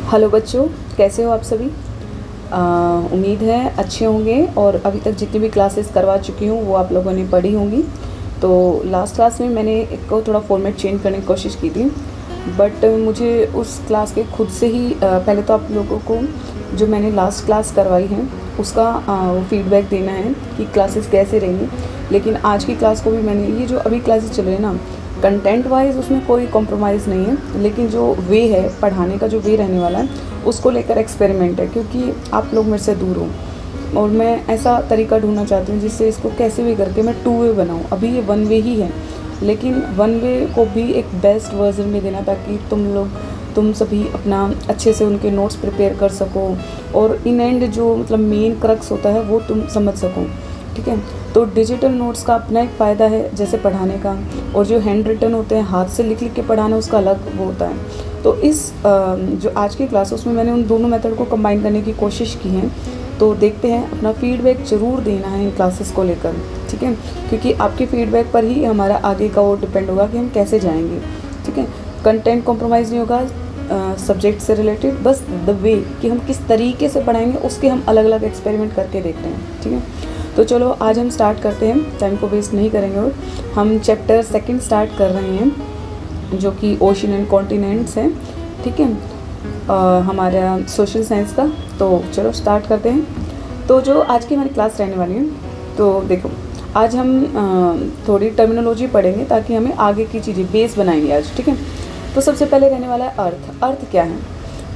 Hello बच्चों, कैसे हो आप सभी। उम्मीद है अच्छे होंगे और अभी तक जितनी भी क्लासेस करवा चुकी हूँ वो आप लोगों ने पढ़ी होंगी। तो लास्ट क्लास में मैंने इसको थोड़ा फॉर्मेट चेंज करने की कोशिश की थी, बट मुझे उस क्लास के खुद से ही पहले तो आप लोगों को जो मैंने लास्ट क्लास करवाई है उसका फीडबैक देना है कि क्लासेस कैसे रहेंगी। लेकिन आज की क्लास को भी मैंने ये जो अभी क्लासेस चल रही है ना, कंटेंट वाइज उसमें कोई कॉम्प्रोमाइज़ नहीं है, लेकिन जो वे है पढ़ाने का, जो वे रहने वाला है उसको लेकर एक्सपेरिमेंट है, क्योंकि आप लोग मेरे से दूर हो और मैं ऐसा तरीका ढूंढना चाहती हूँ जिससे इसको कैसे भी करके मैं 2 वे बनाऊँ। अभी ये 1 वे ही है, लेकिन 1 वे को भी एक बेस्ट वर्जन में देना, ताकि तुम सभी अपना अच्छे से उनके नोट्स प्रिपेयर कर सको और इन एंड जो मतलब मेन क्रक्स होता है वो तुम समझ सको। ठीक है, तो डिजिटल नोट्स का अपना एक फ़ायदा है जैसे पढ़ाने का, और जो हैंड रिटन होते हैं हाथ से लिख लिख के पढ़ाना उसका अलग वो होता है। तो इस जो आज की क्लास है उसमें मैंने उन दोनों मेथड को कंबाइन करने की कोशिश की है। तो देखते हैं, अपना फीडबैक ज़रूर देना है इन क्लासेस को लेकर, ठीक है, क्योंकि आपके फीडबैक पर ही हमारा आगे का वो डिपेंड होगा कि हम कैसे जाएंगे। ठीक है, कंटेंट कॉम्प्रोमाइज़ नहीं होगा, सब्जेक्ट से रिलेटेड, बस द वे कि हम किस तरीके से पढ़ाएंगे उसके हम अलग अलग एक्सपेरिमेंट करके देखते हैं। ठीक है, तो चलो आज हम स्टार्ट करते हैं, टाइम को वेस्ट नहीं करेंगे। और हम चैप्टर 2 स्टार्ट कर रहे हैं जो कि ओशन एंड कॉन्टिनेंट्स है। ठीक है, हमारा सोशल साइंस का। तो चलो स्टार्ट करते हैं। तो जो आज की हमारी क्लास रहने वाली है, तो देखो आज हम थोड़ी टर्मिनोलॉजी पढ़ेंगे ताकि हमें आगे की चीज़ें बेस बनाएंगे आज। ठीक है, तो सबसे पहले रहने वाला है अर्थ। अर्थ क्या है?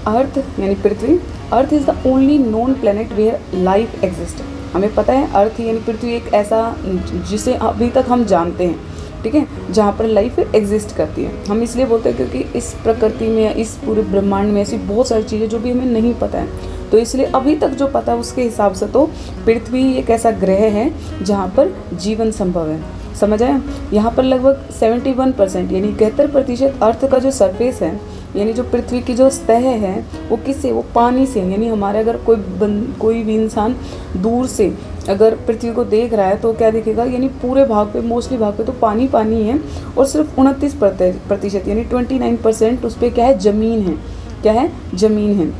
अर्थ यानी पृथ्वी। Earth is the only known planet where life exist. हमें पता है अर्थ यानी पृथ्वी एक ऐसा जिसे अभी तक हम जानते हैं, ठीक है, जहाँ पर लाइफ एग्जिस्ट करती है। हम इसलिए बोलते हैं क्योंकि इस प्रकृति में, इस पूरे ब्रह्मांड में ऐसी बहुत सारी चीज़ें जो भी हमें नहीं पता है, तो इसलिए अभी तक जो पता है उसके हिसाब से तो पृथ्वी एक ऐसा ग्रह है जहाँ पर जीवन संभव है। समझ आया? यहाँ पर लगभग 71% यानी 71% अर्थ का जो सरफेस है, यानी जो पृथ्वी की जो सतह है वो किससे? वो पानी से। यानी हमारे अगर कोई भी इंसान दूर से अगर पृथ्वी को देख रहा है तो क्या दिखेगा? यानी पूरे भाग पे, मोस्टली भाग पे तो पानी पानी है, और सिर्फ 29% यानी 29% उस पर क्या है? ज़मीन है। क्या है? ज़मीन है।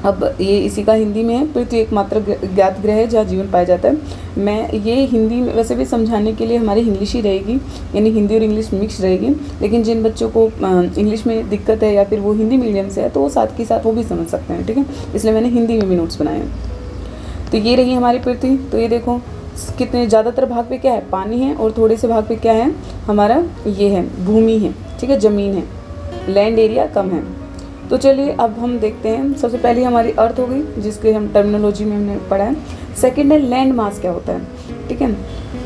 अब ये इसी का हिंदी में है, पृथ्वी एकमात्र ज्ञात ग्रह है जहाँ जीवन पाया जाता है। मैं ये हिंदी में वैसे भी समझाने के लिए हमारी इंग्लिश ही रहेगी, यानी हिंदी और इंग्लिश मिक्स रहेगी, लेकिन जिन बच्चों को इंग्लिश में दिक्कत है या फिर वो हिंदी मीडियम से है तो वो साथ के साथ वो भी समझ सकते हैं। ठीक है, इसलिए मैंने हिंदी में भी नोट्स बनाए हैं। तो ये रही हमारी पृथ्वी। तो ये देखो कितने ज़्यादातर भाग पे क्या है? पानी है, और थोड़े से भाग पे क्या है? हमारा ये है भूमि है। ठीक है, ज़मीन है, लैंड एरिया कम है। तो चलिए अब हम देखते हैं। सबसे पहले हमारी अर्थ हो गई, जिसके हम टर्मिनोलॉजी में हमने पढ़ा है। सेकंड है लैंड मास। क्या होता है? ठीक है,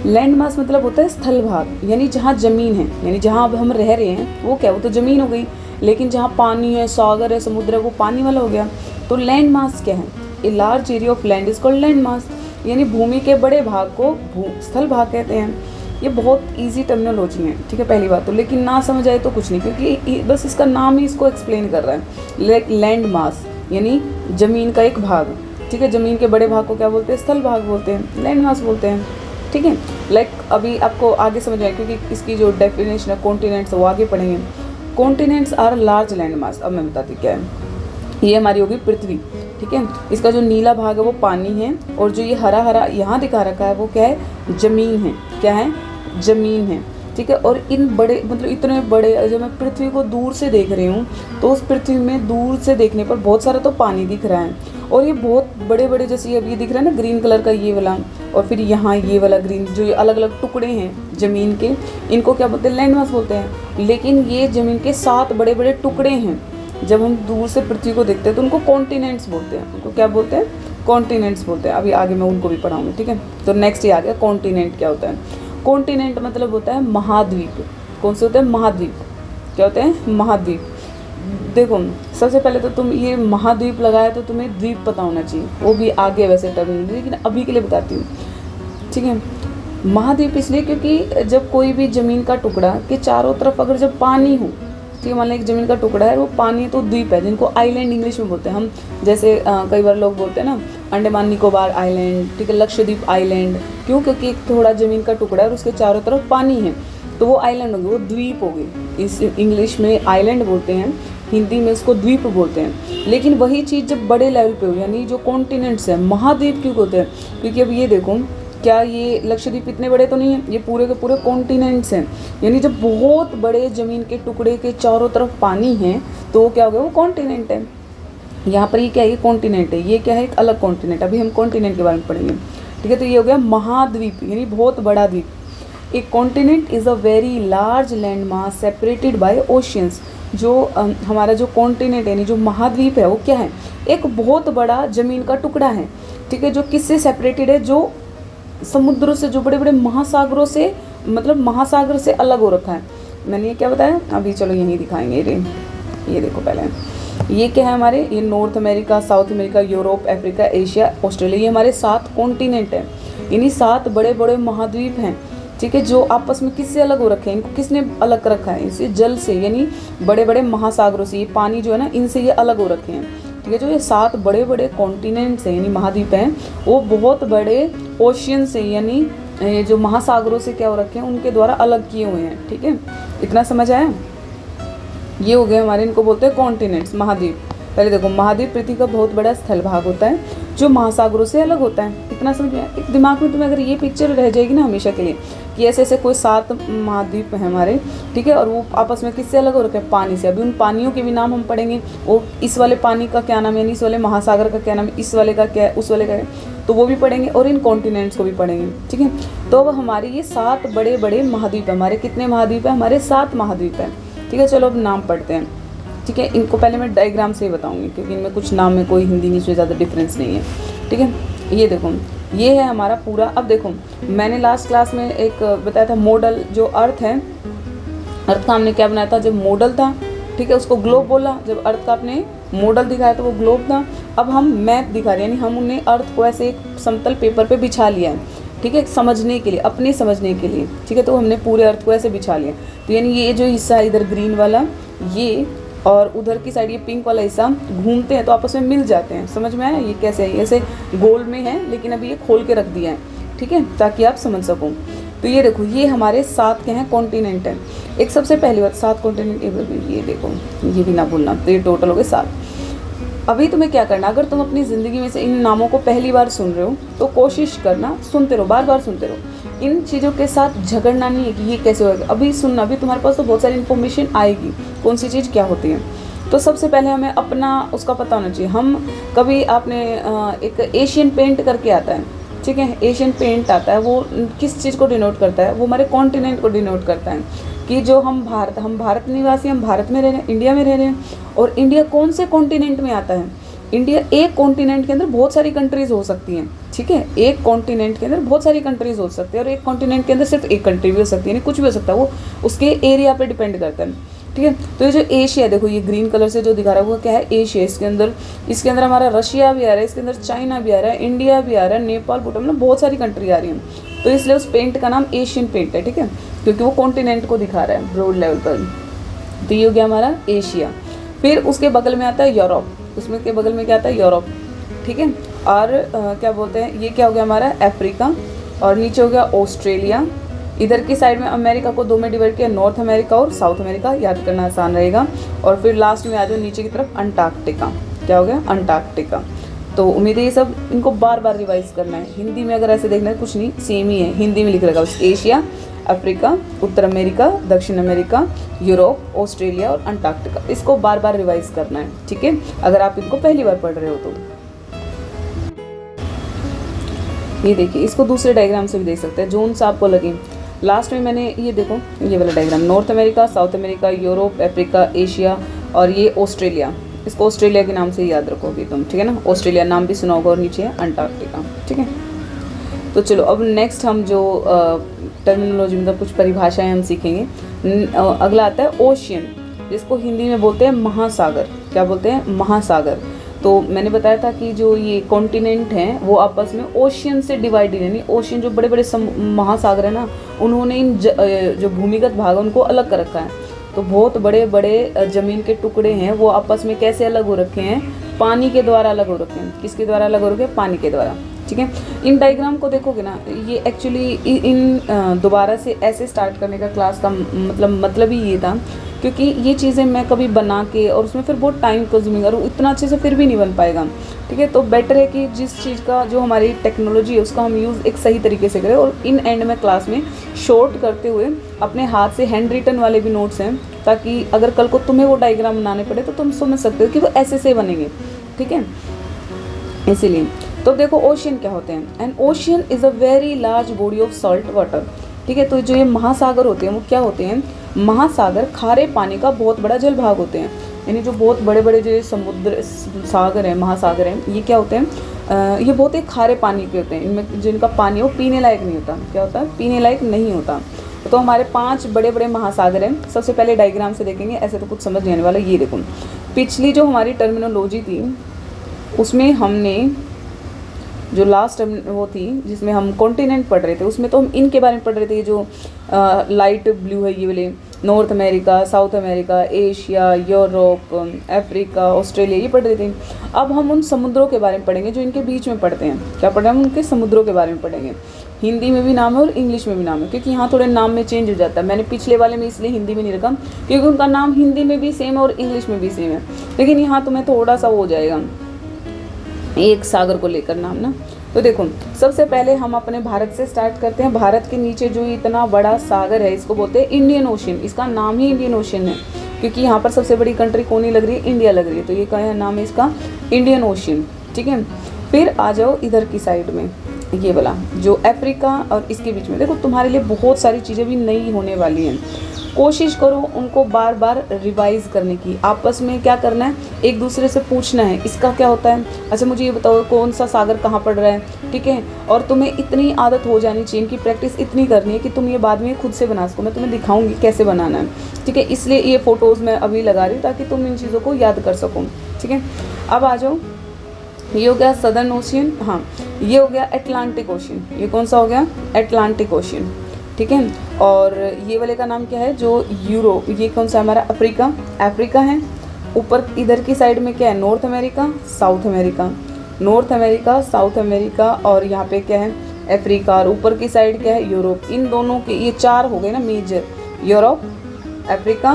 लैंड मास मतलब होता है स्थल भाग, यानी जहाँ ज़मीन है, यानी जहाँ अब हम रह रहे हैं वो क्या? वो तो ज़मीन हो गई, लेकिन जहाँ पानी है, सागर है, समुद्र है, वो पानी वाला हो गया। तो लैंड मास क्या है? A large area of land is called land mass, यानी भूमि के बड़े भाग को स्थल भाग कहते हैं। ये बहुत इजी टर्मिनोलॉजी है, ठीक है, पहली बात तो। लेकिन ना समझ आए तो कुछ नहीं, क्योंकि बस इसका नाम ही इसको एक्सप्लेन कर रहा है। लैंड मास यानी ज़मीन का एक भाग। ठीक है, ज़मीन के बड़े भाग को क्या बोलते हैं? स्थल भाग बोलते हैं, लैंड मास बोलते हैं। ठीक है, अभी आपको आगे समझ आए, क्योंकि इसकी जो डेफिनेशन है कॉन्टिनेंट्स वो आगे पढ़ेंगे। Continents are large land mass. अब मैं बताती क्या है। ये हमारी होगी पृथ्वी। ठीक है, इसका जो नीला भाग है वो पानी है, और जो ये हरा हरा यहाँ दिखा रखा है वो क्या है? ज़मीन है। क्या है? ज़मीन है। ठीक है, और इन बड़े मतलब इतने बड़े, जब मैं पृथ्वी को दूर से देख रही हूँ तो उस पृथ्वी में दूर से देखने पर बहुत सारा तो पानी दिख रहा है, और ये बहुत बड़े बड़े, जैसे ये दिख रहा है ना ग्रीन कलर का ये वाला, और फिर यहाँ ये वाला ग्रीन, जो ये अलग अलग टुकड़े हैं ज़मीन के, इनको क्या बोलते हैं? लैंड मास बोलते हैं। लेकिन ये ज़मीन के 7 बड़े बड़े टुकड़े हैं। जब हम दूर से पृथ्वी को देखते हैं तो उनको कॉन्टिनेंट्स बोलते हैं। उनको क्या बोलते हैं? कॉन्टिनेंट्स बोलते हैं। अभी आगे मैं उनको भी पढ़ाऊंगी। ठीक है, तो नेक्स्ट ये आ गया कॉन्टिनेंट क्या होता है। कॉन्टिनेंट मतलब होता है महाद्वीप। कौन से होते हैं? महाद्वीप। क्या होते हैं? महाद्वीप। देखो सबसे पहले तो तुम ये महाद्वीप लगाया तो तुम्हें द्वीप पता होना चाहिए, वो भी आगे वैसे टर्म, लेकिन अभी के लिए बताती हूँ। ठीक है, महाद्वीप इसलिए क्योंकि जब कोई भी ज़मीन का टुकड़ा के चारों तरफ अगर जब पानी हो, ठीक है, मान लो एक ज़मीन का टुकड़ा है वो पानी, तो द्वीप है, जिनको आइलैंड इंग्लिश में बोलते हैं हम। जैसे कई बार लोग बोलते हैं ना अंडमान निकोबार आइलैंड, ठीक है, लक्षद्वीप आइलैंड। क्यों? क्योंकि एक थोड़ा ज़मीन का टुकड़ा है और उसके चारों तरफ पानी है, तो वो आइलैंड होगी, वो द्वीप होगी। इस इंग्लिश में आइलैंड बोलते हैं, हिंदी में उसको द्वीप बोलते हैं। लेकिन वही चीज़ जब बड़े लेवल पे हो, यानी जो कॉन्टिनेंट्स हैं, महाद्वीप क्यों होते हैं? क्योंकि अब ये देखो, क्या ये लक्षद्वीप इतने बड़े तो नहीं है, ये पूरे के पूरे कॉन्टिनेंट्स हैं। यानी जब बहुत बड़े ज़मीन के टुकड़े के चारों तरफ पानी है तो वो क्या हो गया, वो कॉन्टिनेंट है। यहाँ पर ये क्या है, ये कॉन्टिनेंट है, ये क्या है, एक अलग कॉन्टिनेंट। अभी हम कॉन्टिनेंट के बारे में पढ़ेंगे, ठीक है। तो ये हो गया महाद्वीप, यानी बहुत बड़ा द्वीप। एक continent is a very large land mass separated by oceans. जो हमारा जो कॉन्टिनेंट यानी जो महाद्वीप है वो क्या है, एक बहुत बड़ा ज़मीन का टुकड़ा है, ठीक है, जो किससे सेपरेटेड है, जो समुद्रों से, जो बड़े बड़े महासागरों से, मतलब महासागर से अलग हो रखा है। मैंने ये क्या बताया, अभी चलो यहीं दिखाएंगे। ये देखो पहले, ये क्या है हमारे, ये north America, South America, Europe, Africa, Asia, Australia, ये हमारे 7 कॉन्टिनेंट हैं। इन्हीं 7 बड़े बड़े महाद्वीप हैं, ठीक है, जो आपस में किससे अलग हो रखे हैं, इनको किसने अलग कर रखा है, इसे जल से, यानी बड़े बड़े महासागरों से, ये पानी जो है ना, इनसे ये अलग हो रखे हैं, ठीक है। जो ये 7 बड़े बड़े कॉन्टिनेंट्स हैं यानी महाद्वीप हैं, वो बहुत बड़े ओशियन से, यानी जो महासागरों से क्या हो रखे हैं, उनके द्वारा अलग किए हुए हैं, ठीक है। इतना समझ आया? ये हो गए हमारे, इनको बोलते हैं कॉन्टिनेंट्स, महाद्वीप। पहले देखो, महाद्वीप पृथ्वी का बहुत बड़ा स्थल भाग होता है जो महासागरों से अलग होता है। इतना समझ में आया? एक दिमाग में तुम्हें अगर ये पिक्चर रह जाएगी ना हमेशा के लिए, कि ऐसे ऐसे कोई 7 महाद्वीप हैं हमारे, ठीक है, और वो आपस में किससे अलग हो रखे हैं, पानी से। अभी उन पानियों के भी नाम हम पढ़ेंगे, वो इस वाले पानी का क्या नाम है, यानी इस वाले महासागर का क्या नाम है, इस वाले का क्या है, उस वाले का है, तो वो भी पढ़ेंगे, और इन कॉन्टिनेंट्स को भी पढ़ेंगे, ठीक है। तो अब हमारे ये 7 बड़े बड़े महाद्वीप है। हमारे कितने महाद्वीप है? हमारे 7 महाद्वीप है, ठीक है। चलो अब नाम पढ़ते हैं, ठीक है। इनको पहले मैं डायग्राम से ही बताऊंगी, क्योंकि इनमें कुछ नाम में कोई हिंदी इंग्लिश में ज़्यादा डिफरेंस नहीं है, ठीक है। ये देखो, ये है हमारा पूरा। अब देखो, मैंने लास्ट क्लास में एक बताया था मॉडल, जो अर्थ है, अर्थ का हमने क्या बनाया था, जब मॉडल था, ठीक है, उसको ग्लोब बोला। जब अर्थ का आपने मॉडल दिखाया तो वो ग्लोब था। अब हम मैप दिखा रहे हैं, यानी हम उन्हें अर्थ को ऐसे एक समतल पेपर पे बिछा लिया है, ठीक है, समझने के लिए, अपने समझने के लिए, ठीक है। तो हमने पूरे अर्थ को ऐसे बिछा लिया। तो यानी ये जो हिस्सा है इधर ग्रीन वाला, ये, और उधर की साइड ये पिंक वाला हिस्सा घूमते हैं तो आपस में मिल जाते हैं। समझ में आया? ये कैसे है, ऐसे गोल में है, लेकिन अभी ये खोल के रख दिया है, ठीक है, ताकि आप समझ सको। तो ये देखो, ये हमारे 7 क्या हैं, कॉन्टिनेंट हैं। एक सबसे पहली बात, 7 कॉन्टिनेंट, ये देखो, ये भी ना भूलना। तो ये टोटल हो गए 7। अभी तुम्हें क्या करना, अगर तुम अपनी ज़िंदगी में से इन नामों को पहली बार सुन रहे हो तो कोशिश करना, सुनते रहो, बार बार सुनते रहो। इन चीज़ों के साथ झगड़ना नहीं है कि ये कैसे होगा। अभी सुनना, अभी तुम्हारे पास तो बहुत सारी इन्फॉर्मेशन आएगी, कौन सी चीज़ क्या होती है। तो सबसे पहले हमें अपना उसका पता होना चाहिए। हम कभी आपने एक एशियन पेंट करके आता है, ठीक है, एशियन पेंट आता है, वो किस चीज़ को डिनोट करता है, वो हमारे कॉन्टिनेंट को डिनोट करता है, कि जो हम भारत निवासी, हम भारत में रह रहे हैं, इंडिया में रह रहे हैं। और इंडिया कौन से कॉन्टिनेंट में आता है? इंडिया, एक कॉन्टिनेंट के अंदर बहुत सारी कंट्रीज़ हो सकती हैं, ठीक है, एक कॉन्टिनेंट के अंदर बहुत सारी कंट्रीज़ हो सकती है, और एक कॉन्टिनेंट के अंदर सिर्फ एक कंट्री भी हो सकती है, यानी कुछ भी हो सकता है, वो उसके एरिया पे डिपेंड करता है, ठीक है। तो ये जो एशिया, देखो ये ग्रीन कलर से जो दिखा रहा है वो क्या है, एशिया। इसके अंदर हमारा रशिया भी आ रहा है, इसके अंदर चाइना भी आ रहा है, इंडिया भी आ रहा है, नेपाल, भूटान, मतलब बहुत सारी कंट्री आ रही हैं। तो इसलिए उस पेंट का नाम एशियन पेंट है, ठीक है, क्योंकि वो कॉन्टिनेंट को दिखा रहा है ब्रॉड लेवल पर। तो ये हो गया हमारा एशिया। फिर उसके बगल में आता है यूरोप, उसमें के बगल में क्या आता है, यूरोप, ठीक है। और क्या बोलते हैं, ये क्या हो गया हमारा, अफ्रीका। और नीचे हो गया ऑस्ट्रेलिया। इधर की साइड में अमेरिका को 2 में डिवाइड किया, नॉर्थ अमेरिका और साउथ अमेरिका, याद करना आसान रहेगा। और फिर लास्ट में आ जाओ नीचे की तरफ, अंटार्कटिका। क्या हो गया, अंटार्कटिका। तो उम्मीद है ये सब इनको बार बार रिवाइज करना है। हिंदी में अगर ऐसे देखना है, कुछ नहीं, सेम ही है, हिंदी में लिख रहेगा बस, एशिया, अफ्रीका, उत्तर अमेरिका, दक्षिण अमेरिका, यूरोप, ऑस्ट्रेलिया और अंटार्कटिका। इसको बार बार रिवाइज करना है, ठीक है, अगर आप इनको पहली बार पढ़ रहे हो तो। ये देखिए, इसको दूसरे डायग्राम से भी देख सकते हैं, जोन सा आपको लगे। लास्ट में मैंने ये देखो, ये वाला diagram, north America, South America, Europe, Africa, Asia, और ये ऑस्ट्रेलिया। इसको ऑस्ट्रेलिया के नाम से याद रखोगे तुम, ठीक है ना, ऑस्ट्रेलिया नाम भी सुना होगा। और नीचे है अंटार्कटिका, ठीक है। तो चलो अब नेक्स्ट हम जो टर्मिनोलॉजी, मतलब कुछ परिभाषाएं हम सीखेंगे। अगला आता है ओशियन, जिसको हिंदी में बोलते हैं महासागर। क्या बोलते हैं, महासागर। तो मैंने बताया था कि जो ये कॉन्टिनेंट हैं वो आपस में ओशियन से डिवाइडेड है, यानी ओशियन जो बड़े बड़े महासागर है ना, उन्होंने इन जो भूमिगत भाग उनको अलग कर रखा है। तो बहुत बड़े बड़े ज़मीन के टुकड़े हैं वो आपस में कैसे अलग हो रखे हैं, पानी के द्वारा अलग हो रखे हैं। किसके द्वारा अलग हो रखे हैं, पानी के द्वारा, ठीक है। इन डायग्राम को देखोगे ना, ये एक्चुअली इन दोबारा से ऐसे स्टार्ट करने का क्लास का मतलब ही ये था क्योंकि ये चीज़ें मैं कभी बना के और उसमें फिर बहुत टाइम कंज्यूमिंग और इतना अच्छे से फिर भी नहीं बन पाएगा, ठीक है। तो बेटर है कि जिस चीज़ का जो हमारी टेक्नोलॉजी है उसका हम यूज़ एक सही तरीके से करें। और इन एंड में क्लास में शॉर्ट करते हुए अपने हाथ से हैंड रिटन वाले भी नोट्स हैं, ताकि अगर कल को तुम्हें वो डायग्राम बनाने पड़े तो तुम समझ सकते हो कि वो ऐसे से बनेंगे, ठीक है। इसीलिए तो देखो ओशियन क्या होते हैं। And ocean is a very large body of salt water, ठीक है। तो जो ये महासागर होते हैं वो क्या होते हैं, महासागर खारे पानी का बहुत बड़ा जल भाग होते हैं। यानी जो बहुत बड़े बड़े जो समुद्र सागर हैं, महासागर हैं, ये क्या होते हैं, ये बहुत ही खारे पानी के होते हैं। इनमें जिनका पानी वो पीने लायक नहीं होता, क्या होता है, पीने लायक नहीं होता। तो हमारे 5 बड़े बड़े महासागर हैं। सबसे पहले डायग्राम से देखेंगे, ऐसे तो कुछ समझ नहीं आने वाला। ये देखो, पिछली जो हमारी टर्मिनोलॉजी थी उसमें हमने जो लास्ट वो थी जिसमें हम कॉन्टिनेंट पढ़ रहे थे, उसमें तो हम इनके बारे में पढ़ रहे थे। ये जो लाइट ब्लू है ये वाले, north America, South America, Asia, Europe, Africa, Australia, ये पढ़ रहे थे। अब हम उन समुद्रों के बारे में पढ़ेंगे जो इनके बीच में पढ़ते हैं। क्या पढ़ रहे हैं हम, उनके समुद्रों के बारे में पढ़ेंगे। हिंदी में भी नाम है और इंग्लिश में भी नाम है, क्योंकि यहाँ थोड़े नाम में चेंज हो जाता है। मैंने पिछले वाले में इसलिए हिंदी में नहीं रखा क्योंकि उनका नाम हिंदी में भी सेम है और इंग्लिश में भी सेम है, लेकिन यहाँ तुम्हें थोड़ा सा हो जाएगा एक सागर को लेकर नाम ना। तो देखो, सबसे पहले हम अपने भारत से स्टार्ट करते हैं। भारत के नीचे जो इतना बड़ा सागर है इसको बोलते हैं इंडियन ओशियन। इसका नाम ही इंडियन ओशियन है क्योंकि यहाँ पर सबसे बड़ी कंट्री कौन ही लग रही है, इंडिया लग रही है। तो ये क्या है, नाम है इसका इंडियन ओशियन, ठीक है। फिर आ जाओ इधर की साइड में, ये वाला जो अफ्रीका और इसके बीच में। देखो तुम्हारे लिए बहुत सारी चीज़ें भी नई होने वाली हैं, कोशिश करो उनको बार बार रिवाइज करने की। आपस में क्या करना है, एक दूसरे से पूछना है इसका क्या होता है, अच्छा मुझे ये बताओ कौन सा सागर कहाँ पड़ रहा है, ठीक है। और तुम्हें इतनी आदत हो जानी चाहिए, इनकी प्रैक्टिस इतनी करनी है कि तुम ये बाद में खुद से बना सको। मैं तुम्हें दिखाऊंगी कैसे बनाना है, ठीक है। इसलिए ये फ़ोटोज़ मैं अभी लगा रही हूँ ताकि तुम इन चीज़ों को याद कर सको, ठीक है। अब आ जाओ, ये हो गया सदर्न ओशियन, हाँ ये हो गया अटलांटिक ओशियन। ये कौन सा हो गया, अटलांटिक ओशियन, ठीक है। और ये वाले का नाम क्या है, जो यूरोप, ये कौन सा हमारा अफ्रीका, अफ्रीका है। ऊपर इधर की साइड में क्या है, north America, South America, north America, South America, और यहाँ पे क्या है अफ्रीका, और ऊपर की साइड क्या है यूरोप। इन दोनों के ये 4 हो गए ना major, Europe, Africa,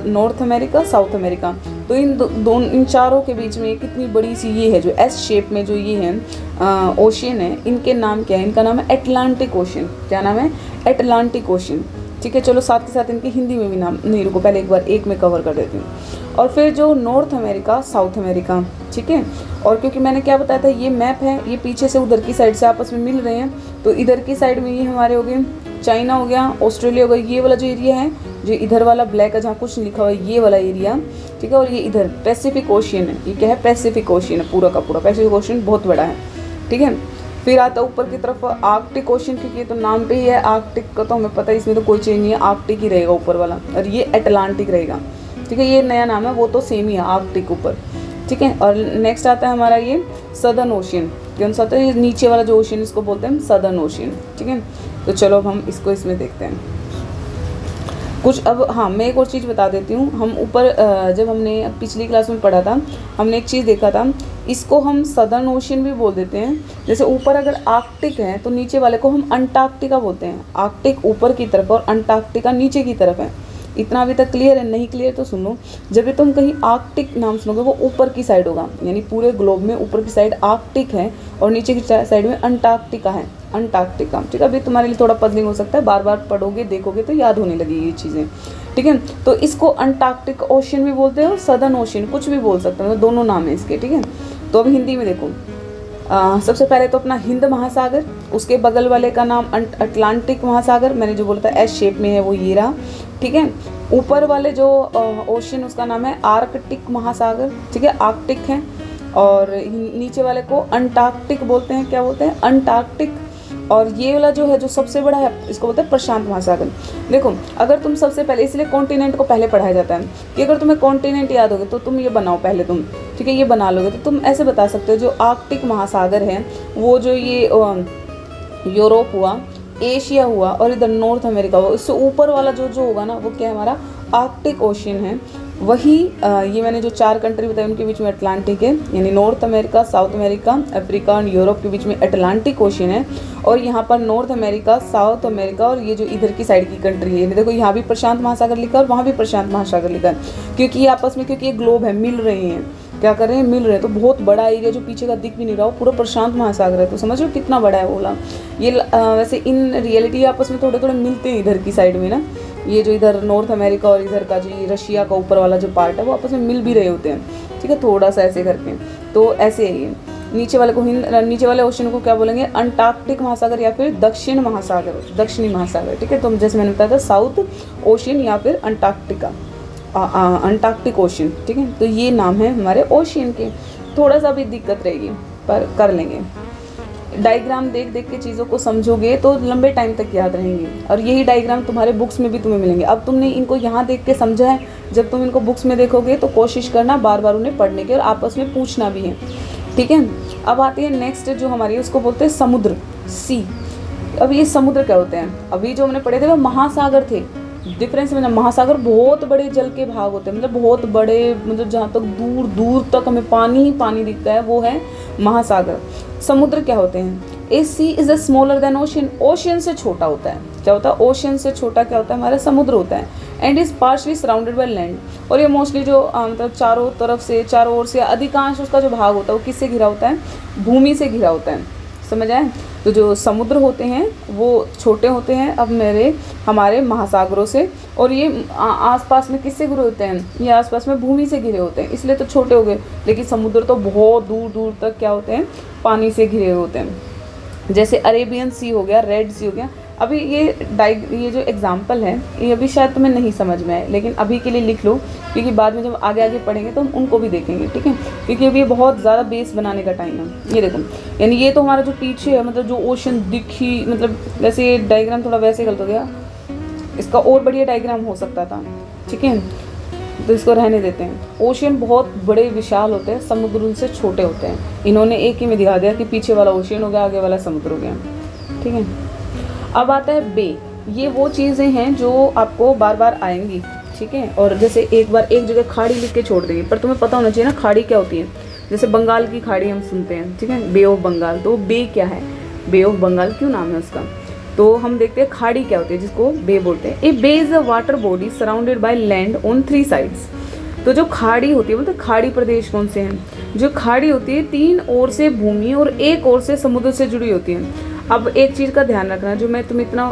North America, South America. तो इन चारों के बीच में कितनी बड़ी सी ये है जो एस शेप में जो ये है ओशियन है, इनके नाम क्या है, इनका नाम है अटलांटिक ओशियन। क्या नाम है, अटलांटिक ओशियन, ठीक है। चलो साथ के साथ इनके हिंदी में भी नाम नहीं, रुको पहले एक बार एक में कवर कर देती हूँ। और फिर जो नॉर्थ अमेरिका, साउथ अमेरिका, ठीक है। और क्योंकि मैंने क्या बताया था, ये मैप है, ये पीछे से उधर की साइड से आपस में मिल रहे हैं, तो इधर की साइड में ये हमारे हो गए चाइना हो गया, ऑस्ट्रेलिया हो गया। ये वाला जो एरिया है, जो इधर वाला ब्लैक है जहाँ कुछ लिखा हुआ है, ये वाला एरिया, ठीक है। और ये इधर पैसिफिक ओशियन है, ये क्या है, पैसिफिक ओशियन है, पूरा का पूरा पैसिफिक ओशियन बहुत बड़ा है, ठीक है। फिर आता है ऊपर की तरफ आर्कटिक ओशियन, क्योंकि ये तो नाम पे ही है आर्कटिक का, तो हमें पता है इसमें तो कोई चेंज नहीं है, आर्कटिक ही रहेगा ऊपर वाला, और ये अटलांटिक रहेगा, ठीक है। ये नया नाम है, वो तो सेम ही है आर्कटिक ऊपर, ठीक है। और नेक्स्ट आता है हमारा ये सदर्न ओशियन। कौन सा आता है, ये नीचे वाला जो ओशियन इसको बोलते हैं सदर्न ओशियन, ठीक है। तो चलो अब हम इसको इसमें देखते हैं कुछ। अब हाँ, मैं एक और चीज़ बता देती हूँ। हम ऊपर जब हमने पिछली क्लास में पढ़ा था, हमने एक चीज़ देखा था, इसको हम सदर्न ओशियन भी बोल देते हैं। जैसे ऊपर अगर आर्कटिक है तो नीचे वाले को हम अंटार्कटिका बोलते हैं। आर्कटिक ऊपर की तरफ और अंटार्कटिका नीचे की तरफ है। इतना अभी तक क्लियर है, नहीं क्लियर तो सुनो। जब भी तुम कहीं आर्कटिक नाम सुनोगे वो ऊपर की साइड होगा, यानी पूरे ग्लोब में ऊपर की साइड आर्कटिक है और नीचे की साइड में अंटार्कटिका है, अंटार्कटिका, ठीक है। अभी तुम्हारे लिए थोड़ा पजलिंग हो सकता है, बार बार पढ़ोगे देखोगे तो याद होने लगेगी ये चीज़ें, ठीक है। तो इसको अंटार्कटिक ओशियन भी बोलते हैं और सदर्न ओशियन, कुछ भी बोल सकते हैं, दोनों नाम है इसके, ठीक है। तो अब हिंदी में देखो, सबसे पहले तो अपना हिंद महासागर, उसके बगल वाले का नाम अटलांटिक महासागर, मैंने जो बोला था एस शेप में है वो ये रहा, ठीक है। ऊपर वाले जो ओशियन उसका नाम है आर्कटिक महासागर, ठीक है, आर्कटिक है। और नीचे वाले को अंटार्कटिक बोलते हैं, क्या बोलते हैं, अंटार्कटिक। और ये वाला जो है जो सबसे बड़ा है इसको बोलते हैं प्रशांत महासागर। देखो अगर तुम सबसे पहले, इसलिए कॉन्टिनेंट को पहले पढ़ाया जाता है कि अगर तुम्हें कॉन्टिनेंट याद होगे तो तुम ये बनाओ पहले तुम, ठीक है, ये बना लोगे तो तुम ऐसे बता सकते हो। जो आर्कटिक महासागर है वो जो ये यूरोप हुआ, एशिया हुआ और इधर नॉर्थ अमेरिका हुआ, इससे ऊपर वाला जो होगा ना वो क्या है, हमारा आर्कटिक ओशियन है। वही ये मैंने जो 4 कंट्री बताई उनके बीच में अटलांटिक है, यानी north America, South America, Africa और यूरोप के बीच में अटलांटिक ओशन है। और यहाँ पर नॉर्थ अमेरिका, साउथ अमेरिका और ये जो इधर की साइड की कंट्री है, देखो यहाँ भी प्रशांत महासागर लिखा है और वहाँ भी प्रशांत महासागर लिखा है, क्योंकि ये आपस में, क्योंकि ये ग्लोब है, मिल रहे हैं, क्या कर रहे हैं, मिल रहे हैं। तो बहुत बड़ा एरिया जो पीछे का दिख भी नहीं रहा, वो पूरा प्रशांत महासागर है। तो समझ लो कितना बड़ा है बोला ये। वैसे इन रियलिटी आपस में थोड़े थोड़े मिलते हैं इधर की साइड में ना, ये जो इधर नॉर्थ अमेरिका और इधर का जो रशिया का ऊपर वाला जो पार्ट है वो आपस में मिल भी रहे होते हैं, ठीक है, थोड़ा सा ऐसे करके। तो ऐसे है ये। नीचे वाले को नीचे वाले ओशन को क्या बोलेंगे, अंटार्कटिक महासागर या फिर दक्षिण महासागर, दक्षिणी महासागर, ठीक है। तो जैसे मैंने बताया था साउथ ओशन या फिर अंटार्कटिका, अंटार्कटिक ओशन, ठीक है। तो ये नाम है हमारे ओशियन के। थोड़ा सा भी दिक्कत रहेगी पर कर लेंगे। डायग्राम देख देख के चीज़ों को समझोगे तो लंबे टाइम तक याद रहेंगे, और यही डायग्राम तुम्हारे बुक्स में भी तुम्हें मिलेंगे। अब तुमने इनको यहाँ देख के समझा है, जब तुम इनको बुक्स में देखोगे तो कोशिश करना बार बार उन्हें पढ़ने की और आपस में पूछना भी है, ठीक है। अब आते हैं नेक्स्ट जो हमारी, उसको बोलते हैं समुद्र, सी। अब ये समुद्र क्या होते हैं, अभी जो हमने पढ़े थे वो महासागर थे। डिफरेंस में, महासागर बहुत बड़े जल के भाग होते हैं, मतलब बहुत बड़े, मतलब जहाँ तक दूर दूर तक हमें पानी ही पानी दिखता है वो है महासागर। समुद्र क्या होते हैं, a sea is a smaller than ocean, ocean से छोटा होता है। क्या होता है, ओशियन से छोटा क्या होता है, हमारा समुद्र होता है। And is partially surrounded by land, और ये मोस्टली जो मतलब चारों तरफ से, चारों ओर से अधिकांश उसका जो भाग होता है वो किससे घिरा होता है, भूमि से घिरा होता है। समझ आए। तो जो समुद्र होते हैं वो छोटे होते हैं अब हमारे महासागरों से, और ये आसपास में किससे घिरे होते हैं, ये आसपास में भूमि से घिरे होते हैं, इसलिए तो छोटे हो गए। लेकिन समुद्र तो बहुत दूर दूर तक क्या होते हैं, पानी से घिरे होते हैं। जैसे अरेबियन सी हो गया, रेड सी हो गया। अभी ये जो एग्जाम्पल है ये अभी शायद तुम्हें नहीं समझ में आए, लेकिन अभी के लिए लिख लो, क्योंकि बाद में जब आगे आगे पढ़ेंगे तो हम उनको भी देखेंगे, ठीक है। क्योंकि अभी ये बहुत ज़्यादा बेस बनाने का टाइम है। ये देखो, यानी ये तो हमारा जो पीछे है, मतलब जो ओशन दिखी, मतलब वैसे ये डायग्राम थोड़ा वैसे गलत हो गया, इसका और बढ़िया डायग्राम हो सकता था, ठीक है। तो इसको रहने देते हैं। ओशियन बहुत बड़े विशाल होते हैं, समुद्र उनसे छोटे होते हैं। इन्होंने एक ही में दिखा दिया कि पीछे वाला ओशियन हो गया, आगे वाला समुद्र हो गया, ठीक है। अब आता है बे। ये वो चीज़ें हैं जो आपको बार बार आएंगी, ठीक है। और जैसे एक बार एक जगह खाड़ी लिख के छोड़ देंगे, पर तुम्हें पता होना चाहिए ना खाड़ी क्या होती है। जैसे बंगाल की खाड़ी हम सुनते हैं, ठीक है, बे ऑफ बंगाल। तो बे क्या है, बे ऑफ बंगाल क्यों नाम है उसका, तो हम देखते हैं खाड़ी क्या होती है, जिसको बे बोलते हैं। A bay is a water body surrounded by land on 3 sides. तो जो खाड़ी होती है, मतलब खाड़ी प्रदेश कौन से हैं, जो खाड़ी होती है 3 ओर से भूमि और 1 ओर से समुद्र से जुड़ी होती है। अब एक चीज़ का ध्यान रखना, जो मैं तुम्हें इतना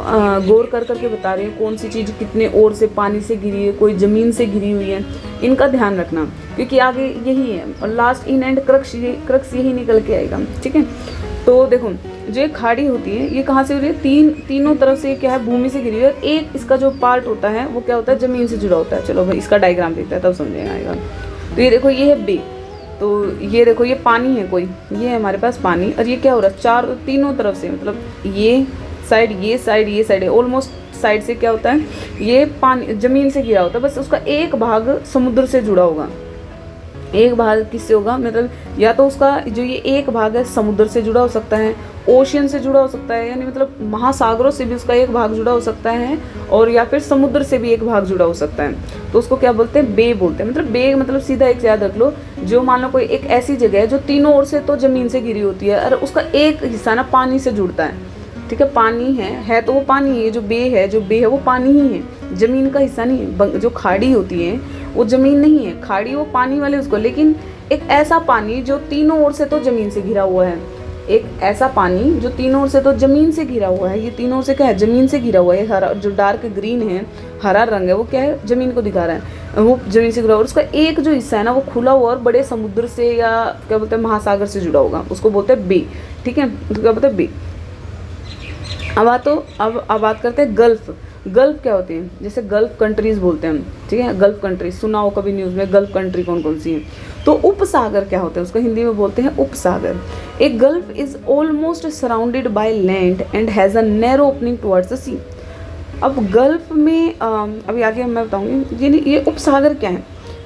गौर कर करके बता रही हूँ, कौन सी चीज़ कितने ओर से पानी से घिरी है, कोई ज़मीन से घिरी हुई है, इनका ध्यान रखना, क्योंकि आगे यही है और लास्ट इन एंड क्रक्स यही निकल के आएगा, ठीक है। तो देखो, जो एक खाड़ी होती है ये कहाँ से हो रही है, तीनों तरफ से क्या है, भूमि से घिरी हुई है। एक इसका जो पार्ट होता है वो क्या होता है, ज़मीन से जुड़ा होता है। चलो भाई इसका डायग्राम देखते हैं तब समझेगा आएगा। तो ये देखो, ये है बे। तो ये देखो, ये पानी है कोई, ये है हमारे पास पानी, और ये क्या हो रहा है, तीनों तरफ से, मतलब ये साइड, ये साइड, ये साइड है, ऑलमोस्ट साइड से क्या होता है, ये पानी ज़मीन से घिरा होता है। बस उसका एक भाग समुद्र से जुड़ा होगा, एक भाग किससे होगा, मतलब या तो उसका जो ये एक भाग है समुद्र से जुड़ा हो सकता है, ओशियन से जुड़ा हो सकता है, यानी मतलब महासागरों से भी उसका एक भाग जुड़ा हो सकता है, और या फिर समुद्र से भी एक भाग जुड़ा हो सकता है। तो उसको क्या बोलते हैं, बे बोलते हैं। मतलब बे मतलब सीधा एक याद रख लो, जो मान लो कोई एक ऐसी जगह है जो तीनों ओर से तो ज़मीन से घिरी होती है, और उसका एक हिस्सा ना पानी से जुड़ता है, ठीक है। पानी है तो वो पानी है, जो बे है वो पानी ही है, ज़मीन का हिस्सा नहीं है। जो खाड़ी होती है वो ज़मीन नहीं है, खाड़ी वो पानी वाले उसको, लेकिन एक ऐसा पानी जो तीनों ओर से तो ज़मीन से घिरा हुआ है, एक ऐसा पानी जो तीनों ओर से तो ज़मीन से घिरा हुआ है। ये तीनों ओर से क्या है, ज़मीन से घिरा हुआ है। हरा जो डार्क ग्रीन है, हरा रंग है, वो क्या है, ज़मीन को दिखा रहा है, वो ज़मीन से घिरा हुआ। और उसका एक जो हिस्सा है ना वो खुला हुआ और बड़े समुद्र से या क्या बोलते हैं महासागर से जुड़ा होगा, उसको बोलते हैं बे, ठीक है। उसको क्या बोलते हैं, बे। अब बात करते हैं गल्फ। गल्फ क्या होते हैं, जैसे गल्फ कंट्रीज़ बोलते हैं हम, ठीक है। गल्फ कंट्रीज सुना हो कभी न्यूज़ में, गल्फ कंट्री कौन कौन सी हैं। तो उपसागर क्या होते हैं, उसको हिंदी में बोलते हैं उपसागर। A gulf is almost surrounded by land and has a narrow opening towards the sea. अब गल्फ में अभी आगे मैं बताऊंगी। ये उपसागर क्या है,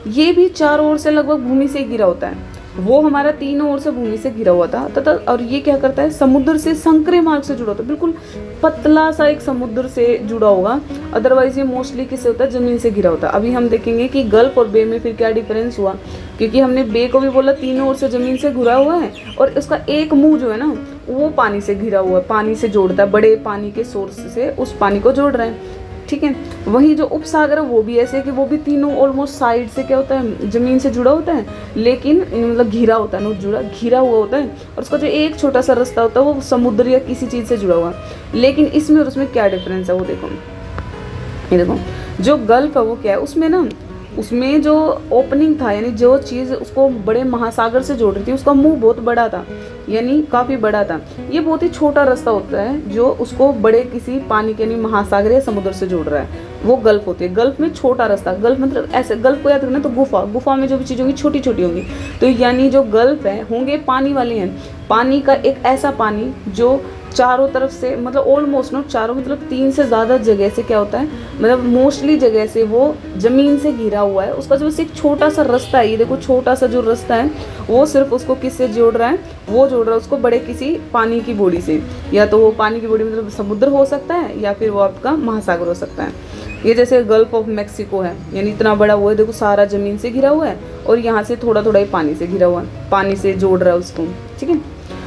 ये भी चारों ओर से लगभग भूमि से घिरा होता है। वो हमारा तीनों ओर से भूमि से घिरा हुआ था तथा और ये क्या करता है, समुद्र से संकरे मार्ग से जुड़ा होता है, बिल्कुल पतला सा एक समुद्र से जुड़ा होगा। अदरवाइज ये मोस्टली किससे होता है, जमीन से घिरा होता है। अभी हम देखेंगे कि गल्फ और बे में फिर क्या डिफरेंस हुआ, क्योंकि हमने बे को भी बोला तीनों ओर से जमीन से घिरा हुआ है और उसका एक मुंह जो है ना वो पानी से घिरा हुआ है, पानी से जोड़ता है, बड़े पानी के सोर्स से उस पानी को जोड़ रहा है। ठीक है, वही जो उपसागर है वो भी ऐसे है कि वो भी तीनों ऑलमोस्ट साइड से क्या होता है, जमीन से जुड़ा होता है, लेकिन मतलब घिरा होता है, नोट जुड़ा घिरा हुआ होता है, और उसका जो एक छोटा सा रास्ता होता है वो समुद्र या किसी चीज़ से जुड़ा हुआ है। लेकिन इसमें और उसमें क्या डिफरेंस है वो देखो, ये देखो जो गल्फ है वो क्या है, उसमें ना उसमें जो ओपनिंग था यानी जो चीज़ उसको बड़े महासागर से जोड़ रही थी उसका मुंह बहुत बड़ा था, यानी काफ़ी बड़ा था। ये बहुत ही छोटा रास्ता होता है जो उसको बड़े किसी पानी के यानी महासागर या समुद्र से जोड़ रहा है, वो गल्फ होती है। गल्फ में छोटा रास्ता, गल्फ मतलब ऐसे, गल्फ को याद रखना तो गुफा में जो भी चीज़ होंगी छोटी छोटी होंगी, तो यानी जो गल्फ है होंगे पानी वाले हैं, पानी का एक ऐसा पानी जो चारों तरफ से मतलब ऑलमोस्ट नो चारों मतलब 3 से ज़्यादा जगह से क्या होता है, मतलब मोस्टली जगह से वो ज़मीन से घिरा हुआ है। उसका जो बस एक छोटा सा रास्ता है, ये देखो छोटा सा जो रास्ता है वो सिर्फ उसको किससे जोड़ रहा है, वो जोड़ रहा है उसको बड़े किसी पानी की बॉडी से, या तो वो पानी की बॉडी मतलब समुद्र हो सकता है या फिर वो आपका महासागर हो सकता है। ये जैसे गल्फ ऑफ मैक्सिको है, यानी इतना बड़ा वो है, देखो सारा ज़मीन से घिरा हुआ है और यहाँ से थोड़ा थोड़ा ही पानी से घिरा हुआ है, पानी से जोड़ रहा है उसको। ठीक है,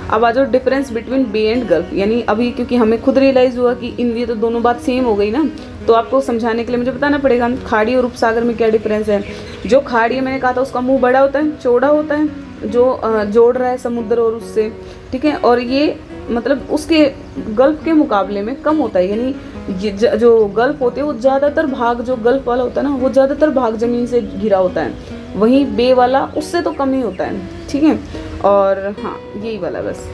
अब आ जाओ difference between bay and gulf, यानी अभी क्योंकि हमें खुद रियलाइज़ हुआ कि इन ये तो दोनों बात सेम हो गई ना, तो आपको समझाने के लिए मुझे बताना पड़ेगा खाड़ी और उपसागर में क्या डिफरेंस है। जो खाड़ी है मैंने कहा था उसका मुंह बड़ा होता है, चौड़ा होता है, जो जोड़ रहा है समुद्र और उससे। ठीक है, और ये मतलब उसके गल्फ के मुकाबले में कम होता है, यानी ये जो गल्फ होते हैं वो ज़्यादातर भाग, जो गल्फ वाला होता है ना वो ज़्यादातर भाग ज़मीन से घिरा होता है, वहीं बे वाला उससे तो कम ही होता है। ठीक है, और हाँ यही वाला बस।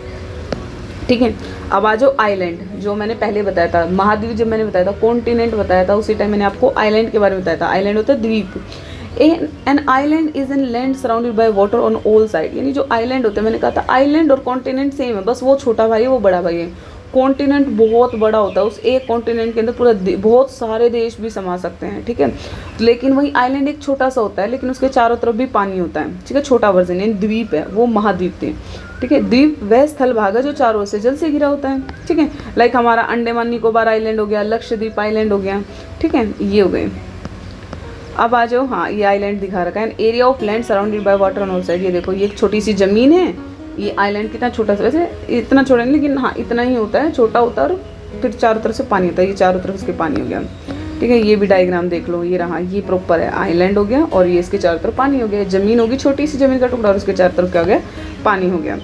ठीक है, अब आ जाओ आइलैंड, जो मैंने पहले बताया था, महाद्वीप जब मैंने बताया था, कॉन्टिनेंट बताया था, उसी टाइम मैंने आपको आइलैंड के बारे में बताया था। आइलैंड होता है द्वीप। An island is an land surrounded by water on all side, यानी जो आइलैंड होते हैं, मैंने कहा था आइलैंड और कॉन्टिनेंट सेम है, बस वो छोटा भाई है वो बड़ा भाई है। कॉन्टिनेंट बहुत बड़ा होता है, उस एक कॉन्टिनेंट के अंदर पूरा बहुत सारे देश भी समा सकते हैं। ठीक है, लेकिन वही आइलैंड एक छोटा सा होता है, लेकिन उसके चारों तरफ भी पानी होता है। ठीक है, छोटा वर्जन यानी द्वीप है, वो महाद्वीप थे। ठीक है, द्वीप वह स्थल भाग है जो चारों ओर से जल से घिरा होता है। ठीक है, लाइक हमारा अंडमान निकोबार आइलैंड हो गया, लक्षद्वीप आइलैंड हो गया। ठीक है, ये हो गए। अब आ जाओ, हाँ ये आइलैंड दिखा रखा है, area of land surrounded by water on all side. ये देखो ये एक छोटी सी ज़मीन है, ये आइलैंड कितना छोटा सा, वैसे इतना छोटा नहीं लेकिन हाँ इतना ही होता है, छोटा होता है, और फिर चारों तरफ से पानी होता है, ये चारों तरफ उसके पानी हो गया। ठीक है, ये भी डायग्राम देख लो, ये रहा, ये प्रॉपर है आइलैंड हो गया और ये इसके चारों तरफ पानी हो गया। ज़मीन होगी छोटी सी ज़मीन का टुकड़ा और उसके चारों तरफ क्या हो गया, पानी हो गया।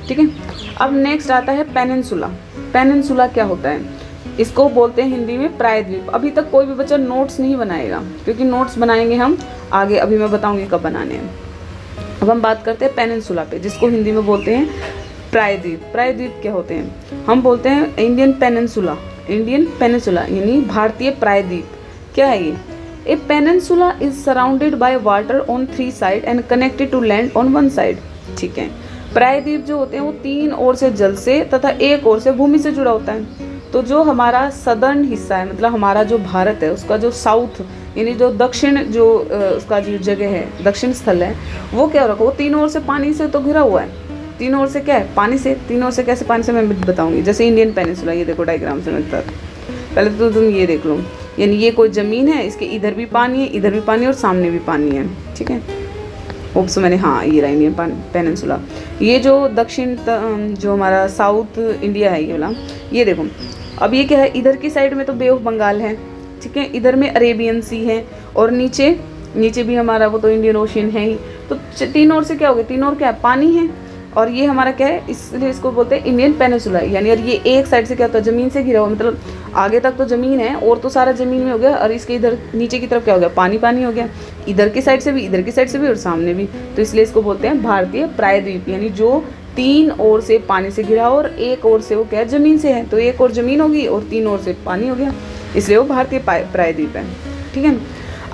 ठीक है, अब नेक्स्ट आता है पेनिनसुला। पेनिनसुला क्या होता है, इसको बोलते हैं हिंदी में प्रायद्वीप। अभी तक कोई भी बच्चा नोट्स नहीं बनाएगा, क्योंकि नोट्स बनाएंगे हम आगे, अभी मैं बताऊंगी कब बनाने हैं। अब हम बात करते हैं पेनिनसुला पे, जिसको हिंदी में बोलते हैं प्रायद्वीप। प्रायद्वीप क्या होते हैं, हम बोलते हैं इंडियन पेनिनसुला। इंडियन पेनिनसुला यानी भारतीय प्रायद्वीप। क्या है ये, a peninsula is surrounded by water on 3 side and connected to land on 1 side. ठीक है, प्रायद्वीप जो होते हैं वो 3 ओर से जल से तथा 1 ओर से भूमि से जुड़ा होता है। तो जो हमारा सदर्न हिस्सा है, मतलब हमारा जो भारत है उसका जो साउथ यानी जो दक्षिण जो उसका जो जगह है, दक्षिण स्थल है, वो क्या हो रखा है, वो 3 ओर से पानी से तो घिरा हुआ है। 3 ओर से क्या है, पानी से। 3 ओर से कैसे पानी से मैं बताऊंगी, जैसे इंडियन पेनिनसुला, ये देखो डायग्राम से मैं पहले तो तुम ये देख लो, यानी ये कोई ज़मीन है, इसके इधर भी पानी है, इधर भी पानी और सामने भी पानी है। ठीक है, ओप्स मैंने, हाँ ये रहा इंडियन पेनिनसुला। ये जो दक्षिण जो हमारा साउथ इंडिया है ये वाला, ये देखो। अब ये क्या है, इधर की साइड में तो बे ऑफ बंगाल है। ठीक है, इधर में अरेबियन सी है और नीचे भी हमारा वो तो इंडियन ओशियन है ही। तो 3 ओर से क्या हो गया, 3 ओर क्या है, पानी है। और ये हमारा क्या है, इसलिए इसको बोलते हैं इंडियन पेनिनसुला। यानी और ये एक साइड से क्या होता है, ज़मीन से घिरा हुआ, मतलब आगे तक तो ज़मीन है और तो सारा ज़मीन में हो गया, और इसके इधर नीचे की तरफ क्या हो गया, पानी पानी हो गया, इधर की साइड से भी, इधर की साइड से भी और सामने भी। तो इसलिए इसको बोलते हैं भारतीय प्रायद्वीप, यानी जो 3 ओर से पानी से घिरा और 1 ओर से वो क्या है, ज़मीन से है। तो 1 ओर ज़मीन होगी और 3 ओर से पानी हो गया, इसलिए वो भारतीय प्रायद्वीप है। ठीक है,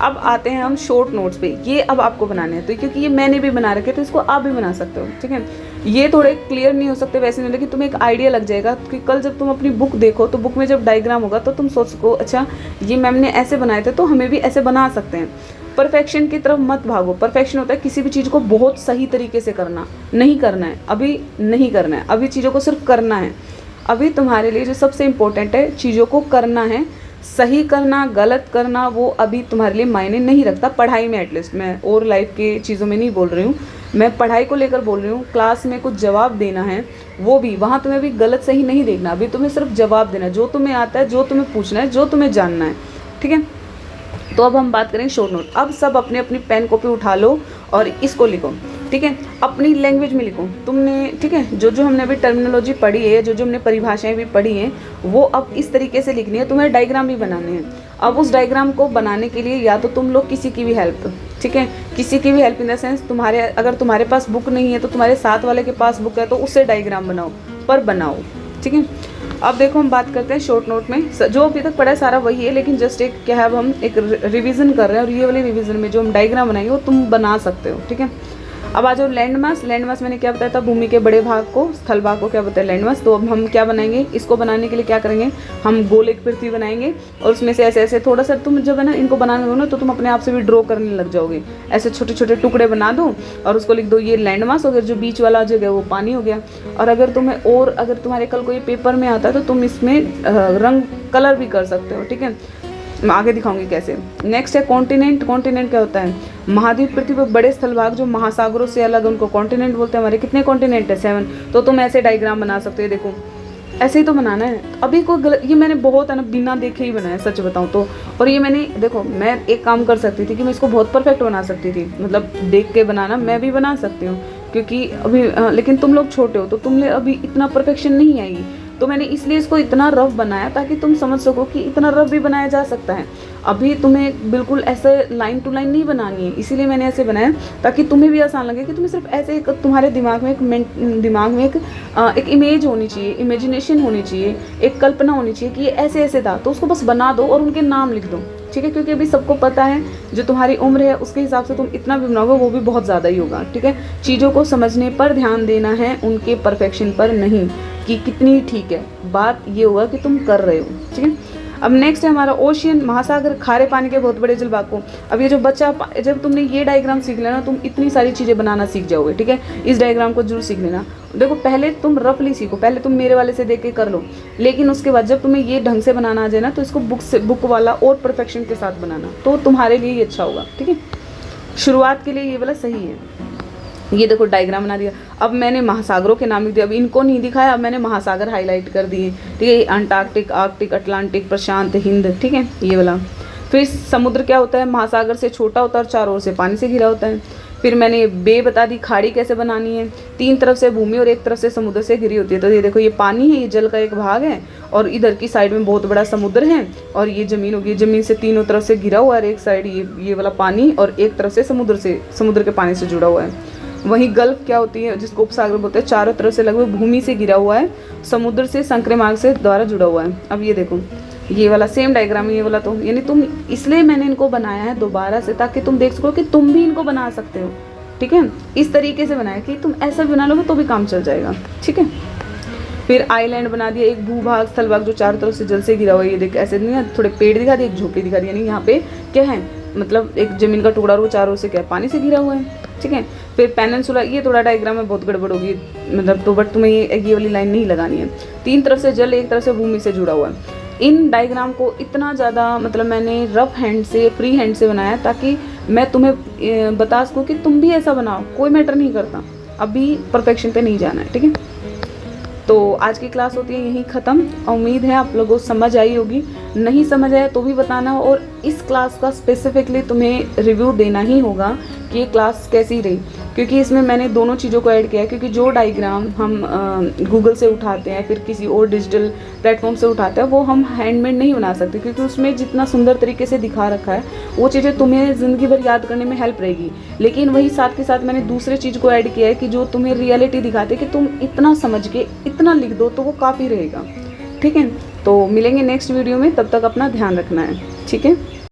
अब आते हैं हम शॉर्ट नोट्स पे। ये अब आपको बनाने हैं, तो क्योंकि ये मैंने भी बना रखे तो इसको आप भी बना सकते हो। ठीक है, ये थोड़े क्लियर नहीं हो सकते वैसे नहीं, लेकिन तुम्हें एक आइडिया लग जाएगा कि कल जब तुम अपनी बुक देखो तो बुक में जब डायग्राम होगा तो तुम सोच सको अच्छा ये मैम ने ऐसे बनाए थे तो हमें भी ऐसे बना सकते हैं। परफेक्शन की तरफ मत भागो। परफेक्शन होता है किसी भी चीज़ को बहुत सही तरीके से करना, नहीं करना है, अभी नहीं करना है, अभी चीज़ों को सिर्फ करना है। अभी तुम्हारे लिए जो सबसे इम्पोर्टेंट है, चीज़ों को करना है। सही करना, गलत करना, वो अभी तुम्हारे लिए मायने नहीं रखता, पढ़ाई में एटलीस्ट। मैं और लाइफ की चीज़ों में नहीं बोल रही हूँ, मैं पढ़ाई को लेकर बोल रही हूँ। क्लास में कुछ जवाब देना है, वो भी वहाँ तुम्हें भी गलत सही नहीं देखना, अभी तुम्हें सिर्फ जवाब देना है, जो तुम्हें आता है, जो तुम्हें पूछना है, जो तुम्हें जानना है, ठीक है। तो अब हम बात करें शॉर्ट नोट। अब सब अपने अपनी पेन कॉपी उठा लो और इसको लिखो, ठीक है, अपनी लैंग्वेज में लिखो तुमने, ठीक है। जो जो हमने अभी टर्मिनोलॉजी पढ़ी है, जो जो हमने परिभाषाएं भी पढ़ी हैं, वो अब इस तरीके से लिखनी है। तुम्हें डायग्राम भी बनाने हैं। अब उस डायग्राम को बनाने के लिए या तो तुम लोग किसी की भी हेल्प, ठीक है, किसी की भी हेल्प इन द सेंस तुम्हारे, अगर तुम्हारे पास बुक नहीं है तो तुम्हारे साथ वाले के पास बुक है तो उससे डायग्राम बनाओ, पर बनाओ, ठीक है। अब देखो हम बात करते हैं शॉर्ट नोट में। जो अभी तक पढ़ा है सारा वही है, लेकिन जस्ट एक क्या है, अब हम एक रिवीजन कर रहे हैं और ये वाले रिवीजन में जो हम डायग्राम बनाएंगे वो तुम बना सकते हो, ठीक है। अब आ जाओ लैंडमास। लैंडमास मैंने क्या बताया था, भूमि के बड़े भाग को, स्थल भाग को क्या बताया, लैंडमास। तो अब हम क्या बनाएंगे, इसको बनाने के लिए क्या करेंगे, हम गोल एक पृथ्वी बनाएंगे और उसमें से ऐसे ऐसे थोड़ा सा, तुम जब है ना इनको बनाने दो ना तो तुम अपने आप से भी ड्रॉ करने लग जाओगे। ऐसे छोटे छोटे टुकड़े बना दो और उसको लिख दो ये लैंडमास हो गया, जो बीच वाला जगह वो पानी हो गया। और अगर तुम्हें, और अगर तुम्हारे कल को ये पेपर में आता है तो तुम इसमें रंग कलर भी कर सकते हो, ठीक है। मैं आगे दिखाऊंगी कैसे। नेक्स्ट है कॉन्टिनेंट। कॉन्टिनेंट क्या होता है, महाद्वीप, पृथ्वी पर बड़े स्थल भाग जो महासागरों से अलग, उनको कॉन्टिनेंट बोलते हैं। हमारे कितने कॉन्टिनेंट है, 7। तो तुम ऐसे डायग्राम बना सकते हो, देखो ऐसे ही तो बनाना है। अभी कोई गलत, ये मैंने बहुत है ना बिना देखे ही बनाया, सच बताऊं तो। और ये मैंने, देखो मैं एक काम कर सकती थी कि मैं इसको बहुत परफेक्ट बना सकती थी, मतलब देख के बनाना मैं भी बना सकती हूँ, क्योंकि अभी लेकिन तुम लोग छोटे हो तो तुमने अभी इतना परफेक्शन नहीं आएगी। तो मैंने इसलिए इसको इतना रफ बनाया ताकि तुम समझ सको कि इतना रफ भी बनाया जा सकता है। अभी तुम्हें बिल्कुल ऐसे लाइन टू लाइन नहीं बनानी है, इसीलिए मैंने ऐसे बनाया ताकि तुम्हें भी आसान लगे कि तुम्हें सिर्फ ऐसे एक, तुम्हारे दिमाग में एक इमेज होनी चाहिए, इमेजिनेशन होनी चाहिए, एक कल्पना होनी चाहिए कि ये ऐसे ऐसे था, तो उसको बस बना दो और उनके नाम लिख दो, ठीक है। क्योंकि अभी सबको पता है, जो तुम्हारी उम्र है उसके हिसाब से तुम इतना भी बनाओगे वो भी बहुत ज़्यादा ही होगा, ठीक है। चीज़ों को समझने पर ध्यान देना है, उनके परफेक्शन पर नहीं कि कितनी ठीक है। बात ये हुआ कि तुम कर रहे हो, ठीक है। अब नेक्स्ट है हमारा ओशियन, महासागर, खारे पानी के बहुत बड़े जलभाग को। अब ये जो बच्चा, जब तुमने ये डायग्राम सीख लेना तुम इतनी सारी चीज़ें बनाना सीख जाओगे, ठीक है। इस डायग्राम को जरूर सीख लेना। देखो पहले तुम रफली सीखो, पहले तुम मेरे वाले से देख के कर लो, लेकिन उसके बाद जब तुम्हें ये ढंग से बनाना आ जाए ना तो इसको बुक वाला और परफेक्शन के साथ बनाना, तो तुम्हारे लिए ये अच्छा होगा, ठीक है। शुरुआत के लिए ये वाला सही है। ये देखो डायग्राम बना दिया। अब मैंने महासागरों के नाम लिख दिया, अब इनको नहीं दिखाया, अब मैंने महासागर हाईलाइट कर दिए, ठीक है। अंटार्कटिक, आर्कटिक, अटलांटिक, प्रशांत, हिंद, ठीक है, ये वाला। फिर समुद्र क्या होता है, महासागर से छोटा होता है और चारों ओर से पानी से घिरा होता है। फिर मैंने बे बता दी, खाड़ी कैसे बनानी है, 3 तरफ से भूमि और 1 तरफ से समुद्र से घिरी होती है। तो ये देखो ये पानी है, ये जल का एक भाग है और इधर की साइड में बहुत बड़ा समुद्र है और ये ज़मीन होगी, ज़मीन से तीनों तरफ से घिरा हुआ है, एक साइड ये वाला पानी और एक तरफ से समुद्र के पानी से जुड़ा हुआ है। वहीं गल्फ क्या होती है, जिसको उपसागर बोलते हैं, चारों तरफ से लगभग भूमि से घिरा हुआ है, समुद्र से संक्रामक मार्ग से द्वारा जुड़ा हुआ है। अब ये देखो ये वाला सेम डायग्राम है, ये वाला तो यानी तुम, इसलिए मैंने इनको बनाया है दोबारा से ताकि तुम देख सको कि तुम भी इनको बना सकते हो, ठीक है। इस तरीके से बनाया कि तुम ऐसा बना लोगे तो भी काम चल जाएगा, ठीक है। फिर आइलैंड बना दिया, एक भूभाग, स्थलभाग जो चारों तरफ से जल से घिरा हुआ है। ये देख ऐसे नहीं है, थोड़े पेड़ दिखा दिए, एक झोपड़ी दिखा दी, यानी यहाँ पे क्या है, मतलब एक जमीन का टुकड़ा और वो चारों से क्या है, पानी से घिरा हुआ है, ठीक है। फिर पेनिनसुला, ये थोड़ा डायग्राम में बहुत गड़बड़ होगी, मतलब तो बट तुम्हें ये वाली लाइन नहीं लगानी है। 3 तरफ से जल, 1 तरफ से भूमि से जुड़ा हुआ है। इन डायग्राम को इतना ज़्यादा मतलब मैंने रफ हैंड से, फ्री हैंड से बनाया ताकि मैं तुम्हें बता सकूँ कि तुम भी ऐसा बनाओ, कोई मैटर नहीं करता, अभी परफेक्शन पे नहीं जाना है, ठीक है। तो आज की क्लास होती है यहीं ख़त्म। उम्मीद है आप लोगों को समझ आई होगी, नहीं समझ आया तो भी बताना, और इस क्लास का स्पेसिफिकली तुम्हें रिव्यू देना ही होगा कि ये क्लास कैसी रही, क्योंकि इसमें मैंने दोनों चीज़ों को ऐड किया है। क्योंकि जो डायग्राम हम गूगल से उठाते हैं, फिर किसी और डिजिटल प्लेटफॉर्म से उठाते हैं, वो हम हैंडमेड नहीं बना सकते, क्योंकि उसमें जितना सुंदर तरीके से दिखा रखा है वो चीज़ें तुम्हें ज़िंदगी भर याद करने में हेल्प रहेगी। लेकिन वही साथ के साथ मैंने दूसरे चीज़ को ऐड किया है कि जो तुम्हें रियलिटी दिखाते कि तुम इतना समझ के इतना लिख दो तो वो काफ़ी रहेगा, ठीक है। तो मिलेंगे नेक्स्ट वीडियो में, तब तक अपना ध्यान रखना है, ठीक है।